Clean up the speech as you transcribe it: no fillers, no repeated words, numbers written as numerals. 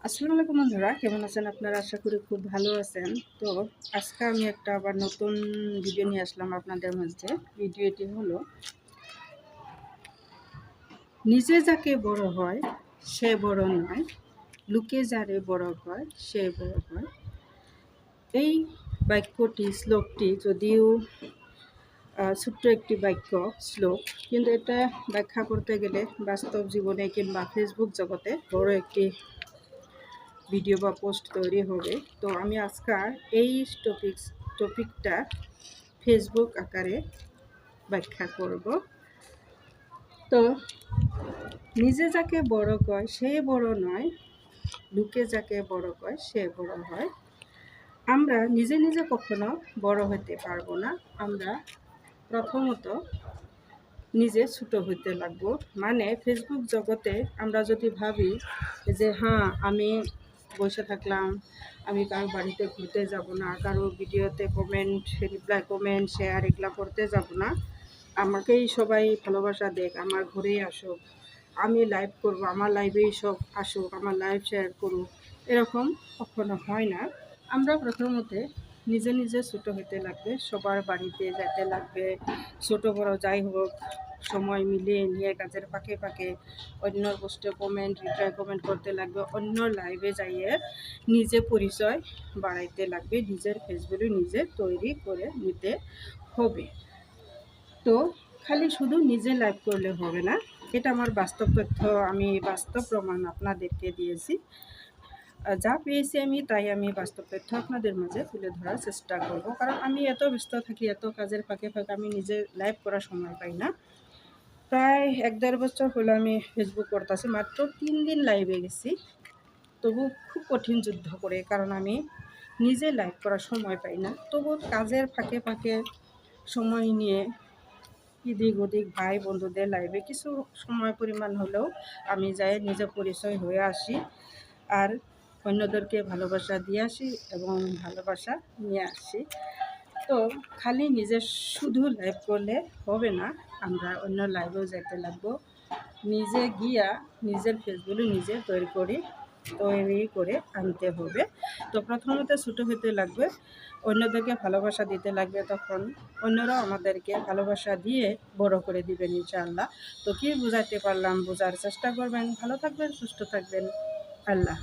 আসসালামু আলাইকুম বন্ধুরা, কেমন আছেন আপনারা? আশা করি খুব ভালো আছেন। তো আজকে আমি একটা আবার নতুন ভিডিও নিয়ে আসলাম আপনাদের মাঝে। ভিডিওটি হলো, নিজে যাকে বড় হয় সে বড় নয়, লোকে যারে বড় হয় সে বড় হয়। এই বাক্যটি, শ্লোকটি যদিও ছোট্ট একটি বাক্য, শ্লোক, কিন্তু এটা ব্যাখ্যা করতে গেলে বাস্তব জীবনে কিংবা ফেসবুক জগতে বড় একটি ভিডিও বা পোস্ট তৈরি হবে। তো আমি আজকাল এই টপিকটা ফেসবুক আকারে ব্যাখ্যা করব। তো নিজে যাকে বড় কয় সে বড় নয়, লোকে যাকে বড় কয় সে বড় হয়। আমরা নিজে নিজে কখনো বড় হতে পারবো না। আমরা প্রথমত নিজে ছোট হতে লাগবো। মানে ফেসবুক জগতে আমরা যদি ভাবি যে হ্যাঁ, আমি বসে থাকলাম, আমি কারো বাড়িতে ঘুরতে যাব না, কারো ভিডিওতে কমেন্ট, রিপ্লাই, কমেন্ট, শেয়ার এগুলো করতে যাব না, আমাকেই সবাই ভালোবাসা দেখ, আমার ঘরেই আসুক, আমি লাইভ করব, আমার লাইভেই সব আসুক, আমার লাইভ শেয়ার করুক, এরকম কখনো হয় না। আমরা প্রথমত নিজে নিজে ছোটো হতে লাগবে, সবার বাড়িতে যেতে লাগবে, ছোট বড় যাই হোক সময় মিলিয়ে নিয়ে কাজের ফাঁকে ফাঁকে অন্যর পোস্টে কমেন্ট, রিপ্লাই, কমেন্ট করতে লাগবে, অন্য লাইভে যাইয়ে নিজে পরিচয় বাড়াইতে লাগবে, নিজের ফেসবুকে নিজে তৈরি করে নিতে হবে। তো খালি শুধু নিজে লাইভ করলে হবে না, এটা আমার বাস্তব তথ্য, আমি বাস্তব প্রমাণ আপনাদেরকে দিয়েছি। যা পেয়েছি আমি বাস্তব তথ্য আপনাদের মাঝে তুলে ধরার চেষ্টা করব, কারণ আমি এত ব্যস্ত থাকি, এত কাজের ফাঁকে ফাঁকে আমি নিজে লাইভ করার সময় পাই না। প্রায় 1-1.5 বছর হলো আমি ফেসবুক করতেছি, মাত্র 3 দিন লাইভে গেছি, তবু খুব কঠিন যুদ্ধ করে, কারণ আমি নিজে লাইভ করার সময় পাই না। তবু কাজের ফাঁকে ফাঁকে সময় নিয়ে এদিক ওদিক ভাই বন্ধুদের লাইভে কিছু সময় পরিমাণ হলেও আমি যাই, নিজে পরিচয় হয়ে আসি, আর অন্যদেরকে ভালোবাসা দিয়ে আসি এবং ভালোবাসা নিয়ে আসি। তো খালি নিজে শুধু লাইভ করলে হবে না, আমরা অন্য লাইভেও যেতে লাগবো, নিজে গিয়া নিজের ফেসবুকে নিজে তৈরি করে আনতে হবে। তো প্রথমত ছোটো হতে লাগবে, অন্যদেরকে ভালোবাসা দিতে লাগবে, তখন অন্যরাও আমাদেরকে ভালোবাসা দিয়ে বড় করে দিবেন ইনশাআল্লাহ। তো কি বুঝাতে পারলাম, বোঝার চেষ্টা করবেন। ভালো থাকবেন, সুস্থ থাকবেন। আল্লাহ।